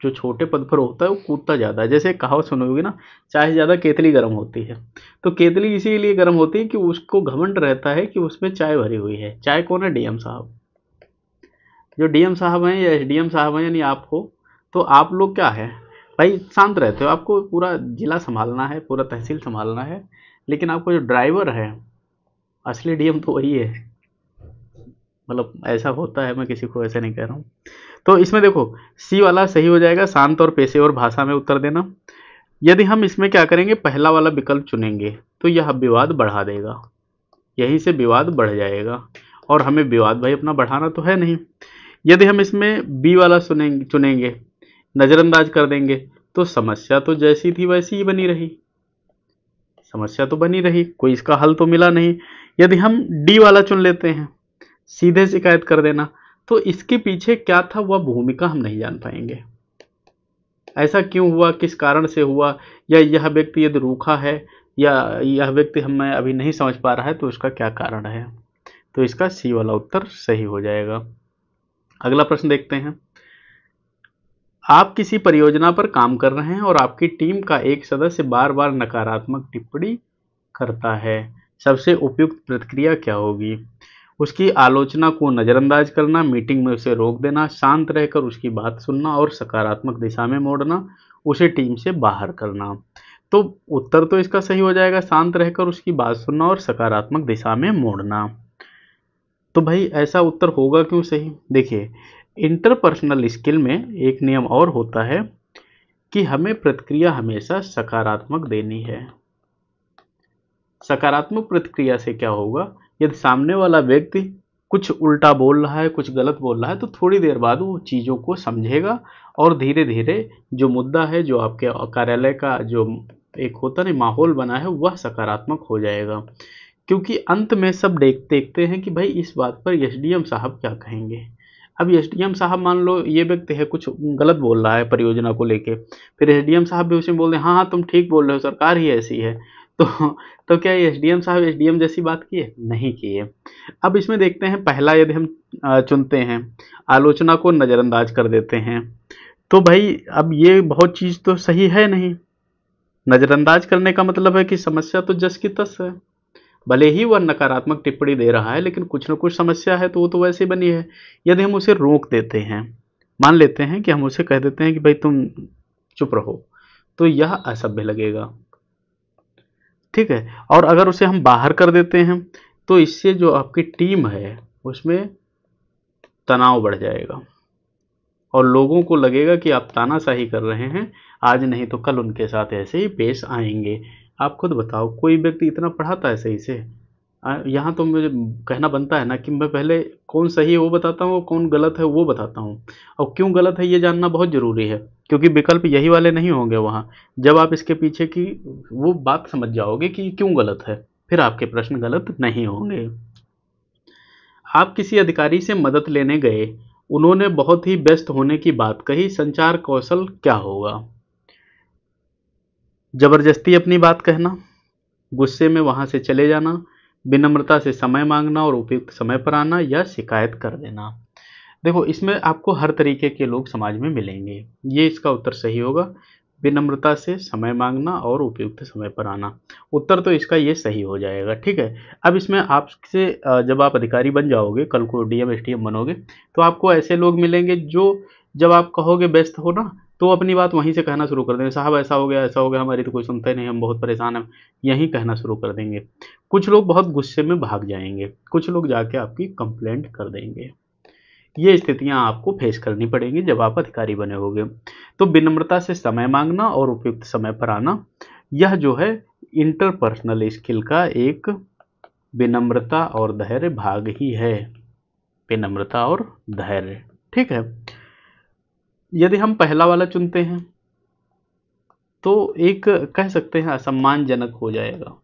जो छोटे पद पर होता है वो कूदता ज़्यादा है। जैसे कहावत सुनोगे ना, चाय ज़्यादा केतली गर्म होती है। तो केतली इसीलिए गर्म होती है कि उसको घमंड रहता है कि उसमें चाय भरी हुई है। चाय कौन है? डीएम साहब। जो डीएम साहब हैं या एसडीएम साहब हैं, यानी आप हो, तो आप लोग क्या है भाई, शांत रहते हो, आपको पूरा जिला संभालना है, पूरा तहसील संभालना है, लेकिन आपको जो ड्राइवर है, असली डीएम तो वही है। मतलब ऐसा होता है, मैं किसी को ऐसे नहीं कह रहा हूँ। तो इसमें देखो, सी वाला सही हो जाएगा, शांत और पेशेवर भाषा में उत्तर देना। यदि हम इसमें क्या करेंगे, पहला वाला विकल्प चुनेंगे तो यह विवाद बढ़ा देगा, यहीं से विवाद बढ़ जाएगा, और हमें विवाद भाई अपना बढ़ाना तो है नहीं। यदि हम इसमें बी वाला चुनेंगे, नज़रअंदाज कर देंगे, तो समस्या तो जैसी थी वैसी ही बनी रही, समस्या तो बनी रही, कोई इसका हल तो मिला नहीं। यदि हम डी वाला चुन लेते हैं, सीधे शिकायत कर देना, तो इसके पीछे क्या था वह भूमिका हम नहीं जान पाएंगे। ऐसा क्यों हुआ, किस कारण से हुआ, या यह व्यक्ति यदि रूखा है, या यह व्यक्ति हमें अभी नहीं समझ पा रहा है तो उसका क्या कारण है। तो इसका सी वाला उत्तर सही हो जाएगा। अगला प्रश्न देखते हैं। आप किसी परियोजना पर काम कर रहे हैं और आपकी टीम का एक सदस्य बार बार नकारात्मक टिप्पणी करता है, सबसे उपयुक्त प्रतिक्रिया क्या होगी? उसकी आलोचना को नज़रअंदाज करना, मीटिंग में उसे रोक देना, शांत रहकर उसकी बात सुनना और सकारात्मक दिशा में मोड़ना, उसे टीम से बाहर करना। तो उत्तर तो इसका सही हो जाएगा, शांत रहकर उसकी बात सुनना और सकारात्मक दिशा में मोड़ना। तो भाई ऐसा उत्तर होगा क्यों सही? देखिए, इंटरपर्सनल स्किल में एक नियम और होता है कि हमें प्रतिक्रिया हमेशा सकारात्मक देनी है। सकारात्मक प्रतिक्रिया से क्या होगा, यदि सामने वाला व्यक्ति कुछ उल्टा बोल रहा है, कुछ गलत बोल रहा है, तो थोड़ी देर बाद वो चीज़ों को समझेगा और धीरे धीरे जो मुद्दा है, जो आपके कार्यालय का जो एक होता नहीं माहौल बना है, वह सकारात्मक हो जाएगा। क्योंकि अंत में सब देखते हैं कि भाई इस बात पर एसडीएम साहब क्या कहेंगे। अब एसडीएम साहब मान लो ये व्यक्ति है कुछ गलत बोल रहा है परियोजना को लेके, फिर एसडीएम साहब भी उसे बोल रहे हैं हाँ हाँ तुम ठीक बोल रहे हो, सरकार ही ऐसी है। तो तो क्या एसडीएम साहब एसडीएम जैसी बात किए? नहीं किए। अब इसमें देखते हैं, पहला यदि हम चुनते हैं, आलोचना को नज़रअंदाज कर देते हैं, तो भाई अब ये बहुत चीज़ तो सही है नहीं। नज़रअंदाज करने का मतलब है कि समस्या तो जस की तस है, भले ही वह नकारात्मक टिप्पणी दे रहा है लेकिन कुछ न कुछ समस्या है तो वो तो वैसे बनी है। यदि हम उसे रोक देते हैं, मान लेते हैं कि हम उसे कह देते हैं कि भाई तुम चुप रहो, तो यह असभ्य लगेगा, ठीक है। और अगर उसे हम बाहर कर देते हैं तो इससे जो आपकी टीम है उसमें तनाव बढ़ जाएगा और लोगों को लगेगा कि आप तानाशाही कर रहे हैं, आज नहीं तो कल उनके साथ ऐसे ही पेश आएंगे। आप खुद बताओ, कोई व्यक्ति इतना पढ़ाता है सही से? यहाँ तो मुझे कहना बनता है ना कि मैं पहले कौन सही है वो बताता हूँ, कौन गलत है वो बताता हूँ, और क्यों गलत है ये जानना बहुत ज़रूरी है, क्योंकि विकल्प यही वाले नहीं होंगे वहाँ। जब आप इसके पीछे की वो बात समझ जाओगे कि क्यों गलत है, फिर आपके प्रश्न गलत नहीं होंगे। आप किसी अधिकारी से मदद लेने गए, उन्होंने बहुत ही व्यस्त होने की बात कही, संचार कौशल क्या होगा? जबरदस्ती अपनी बात कहना, गुस्से में वहां से चले जाना, विनम्रता से समय मांगना और उपयुक्त समय पर आना, या शिकायत कर देना। देखो, इसमें आपको हर तरीके के लोग समाज में मिलेंगे, ये इसका उत्तर सही होगा, विनम्रता से समय मांगना और उपयुक्त समय पर आना। उत्तर तो इसका ये सही हो जाएगा, ठीक है। अब इसमें आपसे जब आप अधिकारी बन जाओगे, कल को डीएम एसडीएम बनोगे, तो आपको ऐसे लोग मिलेंगे जो जब आप कहोगे व्यस्त हो ना, तो अपनी बात वहीं से कहना शुरू कर देंगे, साहब ऐसा हो गया ऐसा हो गया, हमारी तो कोई सुनता ही नहीं, हम बहुत परेशान हैं, यहीं कहना शुरू कर देंगे। कुछ लोग बहुत गुस्से में भाग जाएंगे, कुछ लोग जाके आपकी कंप्लेंट कर देंगे। ये स्थितियां आपको फेस करनी पड़ेंगी जब आप अधिकारी बने होगे। तो विनम्रता से समय मांगना और उपयुक्त समय पर आना, यह जो है इंटरपर्सनल स्किल का एक विनम्रता और धैर्य भाग ही है। विनम्रता और धैर्य, ठीक है। यदि हम पहला वाला चुनते हैं तो एक कह सकते हैं असम्मानजनक हो जाएगा।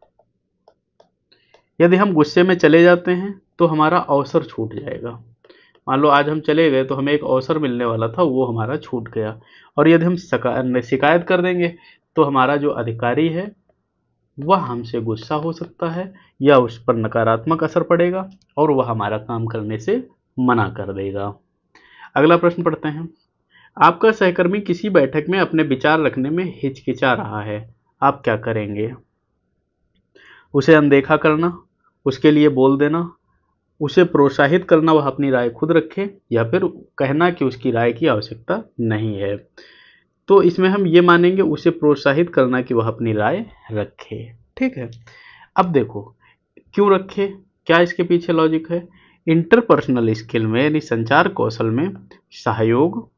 यदि हम गुस्से में चले जाते हैं तो हमारा अवसर छूट जाएगा। मान लो आज हम चले गए तो हमें एक अवसर मिलने वाला था, वो हमारा छूट गया। और यदि हम शिकायत कर देंगे तो हमारा जो अधिकारी है वह हमसे गुस्सा हो सकता है या उस पर नकारात्मक असर पड़ेगा और वह हमारा काम करने से मना कर देगा। अगला प्रश्न पढ़ते हैं। आपका सहकर्मी किसी बैठक में अपने विचार रखने में हिचकिचा रहा है, आप क्या करेंगे? उसे अनदेखा करना, उसके लिए बोल देना, उसे प्रोत्साहित करना वह अपनी राय खुद रखे, या फिर कहना कि उसकी राय की आवश्यकता नहीं है। तो इसमें हम ये मानेंगे उसे प्रोत्साहित करना कि वह अपनी राय रखे, ठीक है। अब देखो क्यों रखे, क्या इसके पीछे लॉजिक है? इंटरपर्सनल स्किल में यानी संचार कौशल में सहयोग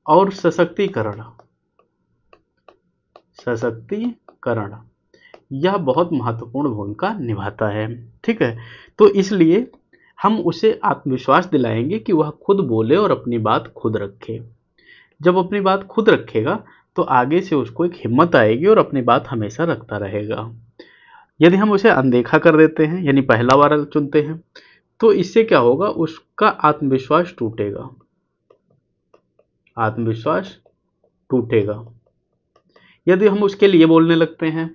और सशक्तिकरण यह बहुत महत्वपूर्ण भूमिका निभाता है, ठीक है। तो इसलिए हम उसे आत्मविश्वास दिलाएंगे कि वह खुद बोले और अपनी बात खुद रखे। जब अपनी बात खुद रखेगा तो आगे से उसको एक हिम्मत आएगी और अपनी बात हमेशा रखता रहेगा। यदि हम उसे अनदेखा कर देते हैं यानी पहला वाला चुनते हैं तो इससे क्या होगा, उसका आत्मविश्वास टूटेगा, आत्मविश्वास टूटेगा। यदि हम उसके लिए बोलने लगते हैं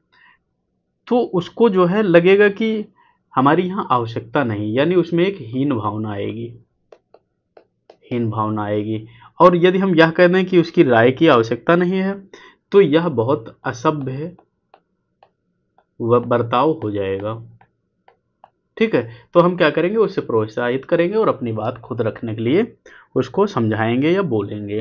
तो उसको जो है लगेगा कि हमारी यहाँ आवश्यकता नहीं, यानी उसमें एक हीन भावना आएगी, हीन भावना आएगी। और यदि हम यह कह दें कि उसकी राय की आवश्यकता नहीं है, तो यह बहुत असभ्य बर्ताव हो जाएगा। ठीक है, तो हम क्या करेंगे, उससे प्रोत्साहित करेंगे और अपनी बात खुद रखने के लिए उसको समझाएंगे या बोलेंगे।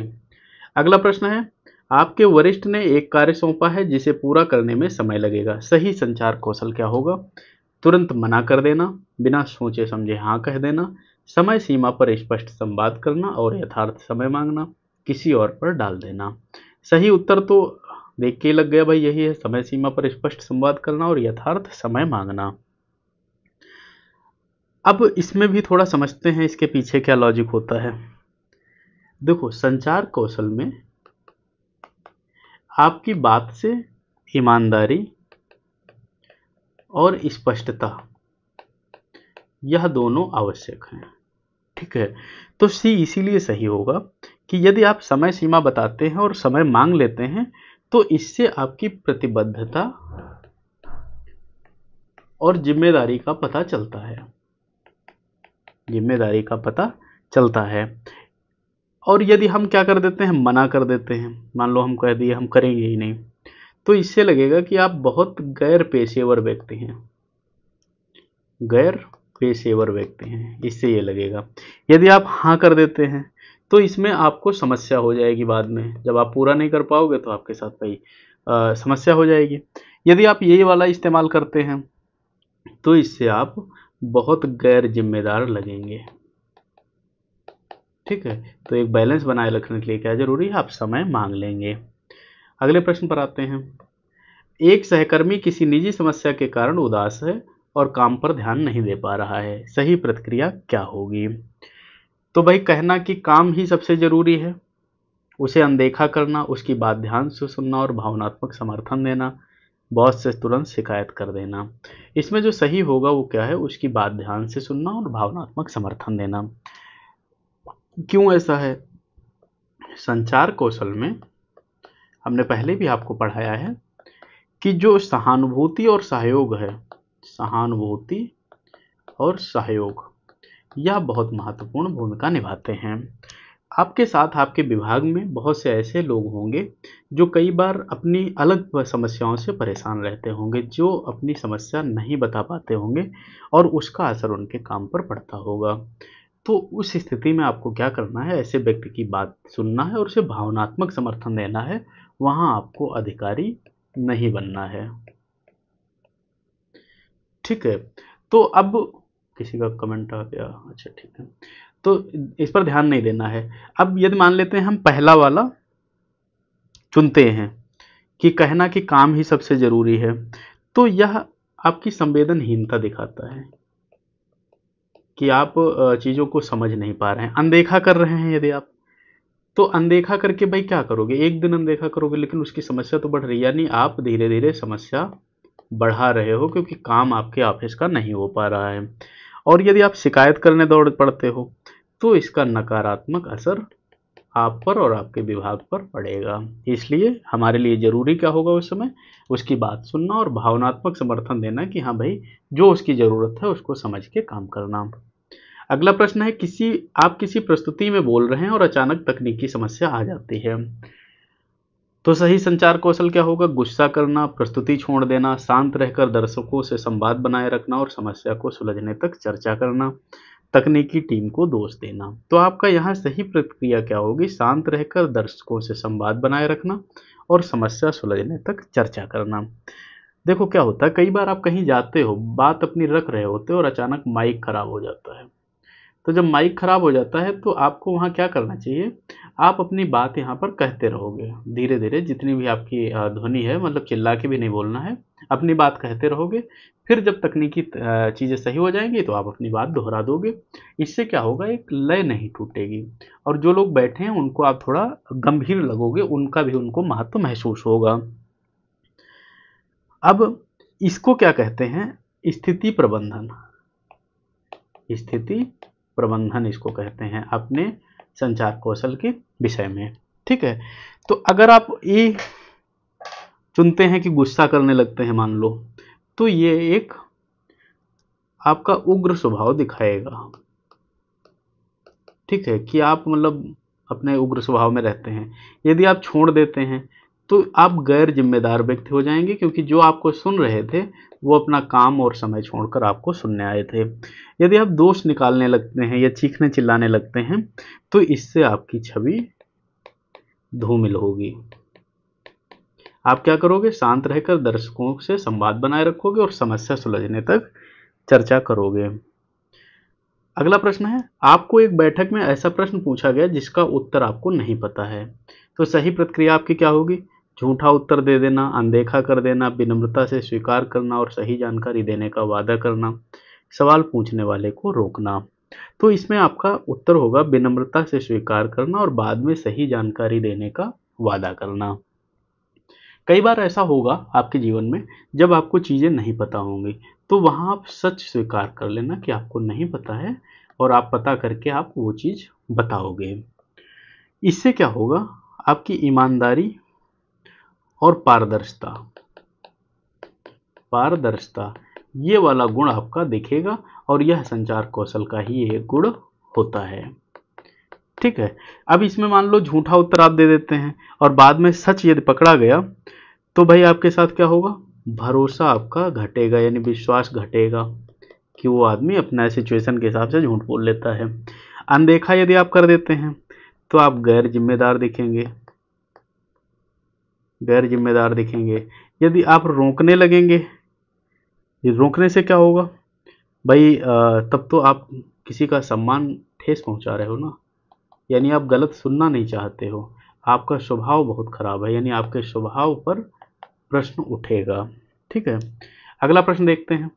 अगला प्रश्न है, आपके वरिष्ठ ने एक कार्य सौंपा है जिसे पूरा करने में समय लगेगा, सही संचार कौशल क्या होगा? तुरंत मना कर देना, बिना सोचे समझे हाँ कह देना, समय सीमा पर स्पष्ट संवाद करना और यथार्थ समय मांगना, किसी और पर डाल देना। सही उत्तर तो देख के ही लग गया भाई, यही है, समय सीमा पर स्पष्ट संवाद करना और यथार्थ समय मांगना। अब इसमें भी थोड़ा समझते हैं इसके पीछे क्या लॉजिक होता है। देखो, संचार कौशल में आपकी बात से ईमानदारी और स्पष्टता, यह दोनों आवश्यक हैं। ठीक है, तो सी इसीलिए सही होगा कि यदि आप समय सीमा बताते हैं और समय मांग लेते हैं, तो इससे आपकी प्रतिबद्धता और जिम्मेदारी का पता चलता है, जिम्मेदारी का पता चलता है। और यदि हम क्या कर देते हैं, मना कर देते हैं, मान लो हम कह दिए हम करेंगे ही नहीं, तो इससे लगेगा कि आप बहुत गैर पेशेवर व्यक्ति हैं, गैर पेशेवर व्यक्ति हैं, इससे ये लगेगा। यदि आप हाँ कर देते हैं, तो इसमें आपको समस्या हो जाएगी बाद में, जब आप पूरा नहीं कर पाओगे तो आपके साथ भाई समस्या हो जाएगी। यदि आप यही वाला इस्तेमाल करते हैं, तो इससे आप बहुत गैर जिम्मेदार लगेंगे। ठीक है, तो एक बैलेंस बनाए रखने के लिए क्या जरूरी है, आप समय मांग लेंगे। अगले प्रश्न पर आते हैं, एक सहकर्मी किसी निजी समस्या के कारण उदास है और काम पर ध्यान नहीं दे पा रहा है, सही प्रतिक्रिया क्या होगी? तो भाई कहना कि काम ही सबसे जरूरी है, उसे अनदेखा करना, उसकी बात ध्यान से सुनना और भावनात्मक समर्थन देना, बॉस से तुरंत शिकायत कर देना। इसमें जो सही होगा वो क्या है, उसकी बात ध्यान से सुनना और भावनात्मक समर्थन देना। क्यों ऐसा है? संचार कौशल में हमने पहले भी आपको पढ़ाया है कि जो सहानुभूति और सहयोग है, सहानुभूति और सहयोग, यह बहुत महत्वपूर्ण भूमिका निभाते हैं। आपके साथ आपके विभाग में बहुत से ऐसे लोग होंगे जो कई बार अपनी अलग समस्याओं से परेशान रहते होंगे, जो अपनी समस्या नहीं बता पाते होंगे और उसका असर उनके काम पर पड़ता होगा। तो उस स्थिति में आपको क्या करना है, ऐसे व्यक्ति की बात सुनना है और उसे भावनात्मक समर्थन देना है, वहां आपको अधिकारी नहीं बनना है। ठीक है, तो अब किसी का कमेंट आ गया, अच्छा ठीक है, तो इस पर ध्यान नहीं देना है। अब यदि मान लेते हैं हम पहला वाला चुनते हैं कि कहना कि काम ही सबसे जरूरी है, तो यह आपकी संवेदनहीनता दिखाता है कि आप चीज़ों को समझ नहीं पा रहे हैं, अनदेखा कर रहे हैं। यदि आप तो अनदेखा करके भाई क्या करोगे, एक दिन अनदेखा करोगे लेकिन उसकी समस्या तो बढ़ रही है, यानी आप धीरे धीरे समस्या बढ़ा रहे हो क्योंकि काम आपके ऑफिस का नहीं हो पा रहा है। और यदि आप शिकायत करने दौड़ पड़ते हो, तो इसका नकारात्मक असर आप पर और आपके विभाग पर पड़ेगा। इसलिए हमारे लिए ज़रूरी क्या होगा उस समय, उसकी बात सुनना और भावनात्मक समर्थन देना कि हाँ भाई, जो उसकी ज़रूरत है उसको समझ के काम करना। अगला प्रश्न है, आप किसी प्रस्तुति में बोल रहे हैं और अचानक तकनीकी समस्या आ जाती है, तो सही संचार कौशल क्या होगा? गुस्सा करना, प्रस्तुति छोड़ देना, शांत रहकर दर्शकों से संवाद बनाए रखना और समस्या को सुलझने तक चर्चा करना, तकनीकी टीम को दोष देना। तो आपका यहाँ सही प्रतिक्रिया क्या होगी? शांत रहकर दर्शकों से संवाद बनाए रखना और समस्या सुलझने तक चर्चा करना। देखो क्या होता है, कई बार आप कहीं जाते हो, बात अपनी रख रहे होते हो और अचानक माइक खराब हो जाता है। तो जब माइक खराब हो जाता है तो आपको वहाँ क्या करना चाहिए, आप अपनी बात यहाँ पर कहते रहोगे धीरे धीरे, जितनी भी आपकी ध्वनि है, मतलब चिल्ला के भी नहीं बोलना है, अपनी बात कहते रहोगे। फिर जब तकनीकी चीज़ें सही हो जाएंगी तो आप अपनी बात दोहरा दोगे। इससे क्या होगा, एक लय नहीं टूटेगी और जो लोग बैठे हैं उनको आप थोड़ा गंभीर लगोगे, उनका भी उनको महत्व महसूस होगा। अब इसको क्या कहते हैं, स्थिति प्रबंधन। स्थिति प्रबंधन इसको कहते हैं अपने संचार कौशल के विषय में। ठीक है, तो अगर आप ये चुनते हैं कि गुस्सा करने लगते हैं मान लो, तो ये एक आपका उग्र स्वभाव दिखाएगा। ठीक है, कि आप मतलब अपने उग्र स्वभाव में रहते हैं। यदि आप छोड़ देते हैं तो आप गैर जिम्मेदार व्यक्ति हो जाएंगे, क्योंकि जो आपको सुन रहे थे वो अपना काम और समय छोड़कर आपको सुनने आए थे। यदि आप दोष निकालने लगते हैं या चीखने चिल्लाने लगते हैं तो इससे आपकी छवि धूमिल होगी। आप क्या करोगे, शांत रहकर दर्शकों से संवाद बनाए रखोगे और समस्या सुलझने तक चर्चा करोगे। अगला प्रश्न है, आपको एक बैठक में ऐसा प्रश्न पूछा गया जिसका उत्तर आपको नहीं पता है, तो सही प्रतिक्रिया आपकी क्या होगी? झूठा उत्तर दे देना, अनदेखा कर देना, विनम्रता से स्वीकार करना और सही जानकारी देने का वादा करना, सवाल पूछने वाले को रोकना। तो इसमें आपका उत्तर होगा विनम्रता से स्वीकार करना और बाद में सही जानकारी देने का वादा करना। कई बार ऐसा होगा आपके जीवन में जब आपको चीज़ें नहीं पता होंगी, तो वहाँ आप सच स्वीकार कर लेना कि आपको नहीं पता है और आप पता करके आप वो चीज़ बताओगे। इससे क्या होगा, आपकी ईमानदारी और पारदर्शिता पारदर्शिता ये वाला गुण आपका दिखेगा और यह संचार कौशल का ही एक गुण होता है। ठीक है, अब इसमें मान लो झूठा उत्तर आप दे देते हैं और बाद में सच यदि पकड़ा गया तो भाई आपके साथ क्या होगा, भरोसा आपका घटेगा, यानी विश्वास घटेगा कि वो आदमी अपना सिचुएशन के हिसाब से झूठ बोल लेता है। अनदेखा यदि आप कर देते हैं तो आप गैर जिम्मेदार दिखेंगे, गैर जिम्मेदार दिखेंगे। यदि आप रोकने लगेंगे, ये रोकने से क्या होगा भाई, तब तो आप किसी का सम्मान ठेस पहुंचा रहे हो ना, यानी आप गलत सुनना नहीं चाहते हो, आपका स्वभाव बहुत खराब है, यानी आपके स्वभाव पर प्रश्न उठेगा। ठीक है, अगला प्रश्न देखते हैं।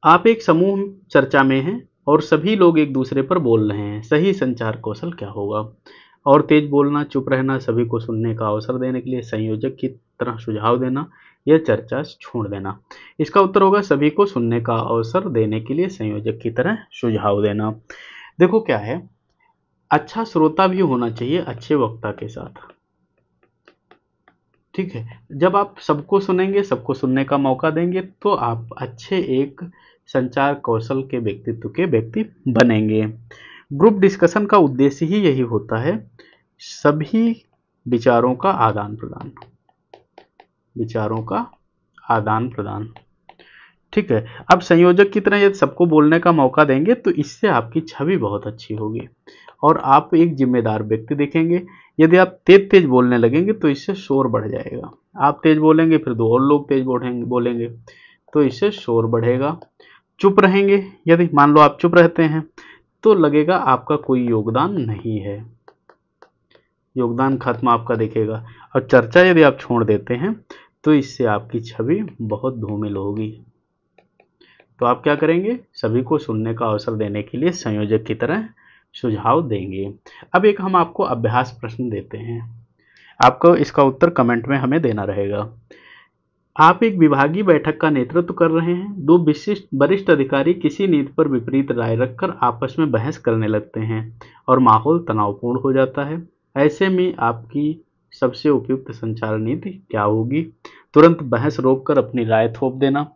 आप एक समूह चर्चा में हैं और सभी लोग एक दूसरे पर बोल रहे हैं, सही संचार कौशल क्या होगा? और तेज बोलना, चुप रहना, सभी को सुनने का अवसर देने के लिए संयोजक की तरह सुझाव देना, यह चर्चा छोड़ देना। इसका उत्तर होगा सभी को सुनने का अवसर देने के लिए संयोजक की तरह सुझाव देना। देखो क्या है, अच्छा श्रोता भी होना चाहिए अच्छे वक्ता के साथ। ठीक है, जब आप सबको सुनेंगे, सबको सुनने का मौका देंगे तो आप अच्छे एक संचार कौशल के व्यक्तित्व के व्यक्ति बनेंगे। ग्रुप डिस्कशन का उद्देश्य ही यही होता है, सभी विचारों का आदान प्रदान, विचारों का आदान प्रदान। ठीक है, अब संयोजक की तरह यदि सबको बोलने का मौका देंगे तो इससे आपकी छवि बहुत अच्छी होगी और आप एक जिम्मेदार व्यक्ति दिखेंगे। यदि आप तेज तेज बोलने लगेंगे तो इससे शोर बढ़ जाएगा, आप तेज बोलेंगे फिर दो और लोग तेज बोलेंगे तो इससे शोर बढ़ेगा। चुप रहेंगे, यदि मान लो आप चुप रहते हैं तो लगेगा आपका कोई योगदान नहीं है, योगदान खत्म आपका दिखेगा। और चर्चा यदि आप छोड़ देते हैं तो इससे आपकी छवि बहुत धूमिल होगी। तो आप क्या करेंगे, सभी को सुनने का अवसर देने के लिए संयोजक की तरह सुझाव देंगे। अब एक हम आपको अभ्यास प्रश्न देते हैं, आपको इसका उत्तर कमेंट में हमें देना रहेगा। आप एक विभागीय बैठक का नेतृत्व कर रहे हैं, दो विशिष्ट वरिष्ठ अधिकारी किसी नीति पर विपरीत राय रखकर आपस में बहस करने लगते हैं और माहौल तनावपूर्ण हो जाता है। ऐसे में आपकी सबसे उपयुक्त संचार नीति क्या होगी? तुरंत बहस रोककर अपनी राय थोप देना,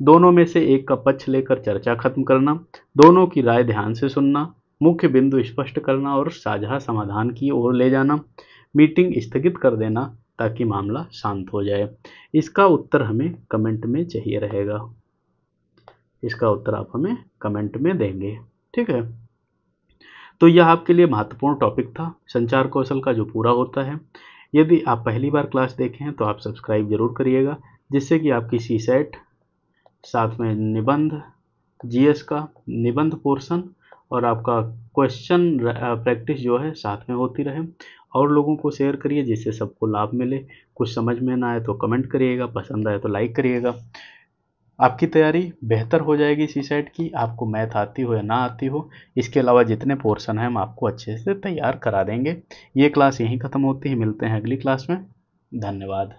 दोनों में से एक का पक्ष लेकर चर्चा खत्म करना, दोनों की राय ध्यान से सुनना, मुख्य बिंदु स्पष्ट करना और साझा समाधान की ओर ले जाना, मीटिंग स्थगित कर देना ताकि मामला शांत हो जाए। इसका उत्तर हमें कमेंट में चाहिए रहेगा, इसका उत्तर आप हमें कमेंट में देंगे। ठीक है, तो यह आपके लिए महत्वपूर्ण टॉपिक था संचार कौशल का जो पूरा होता है। यदि आप पहली बार क्लास देखें हैं तो आप सब्सक्राइब जरूर करिएगा, जिससे कि आपकी सीसेट, साथ में निबंध, जीएस का निबंध पोर्शन और आपका क्वेश्चन प्रैक्टिस जो है साथ में होती रहे। और लोगों को शेयर करिए जिससे सबको लाभ मिले। कुछ समझ में ना आए तो कमेंट करिएगा, पसंद आए तो लाइक करिएगा। आपकी तैयारी बेहतर हो जाएगी सीसेट की, आपको मैथ आती हो या ना आती हो। इसके अलावा जितने पोर्शन हैं हम आपको अच्छे से तैयार करा देंगे। ये क्लास यहीं ख़त्म होती है, मिलते हैं अगली क्लास में। धन्यवाद।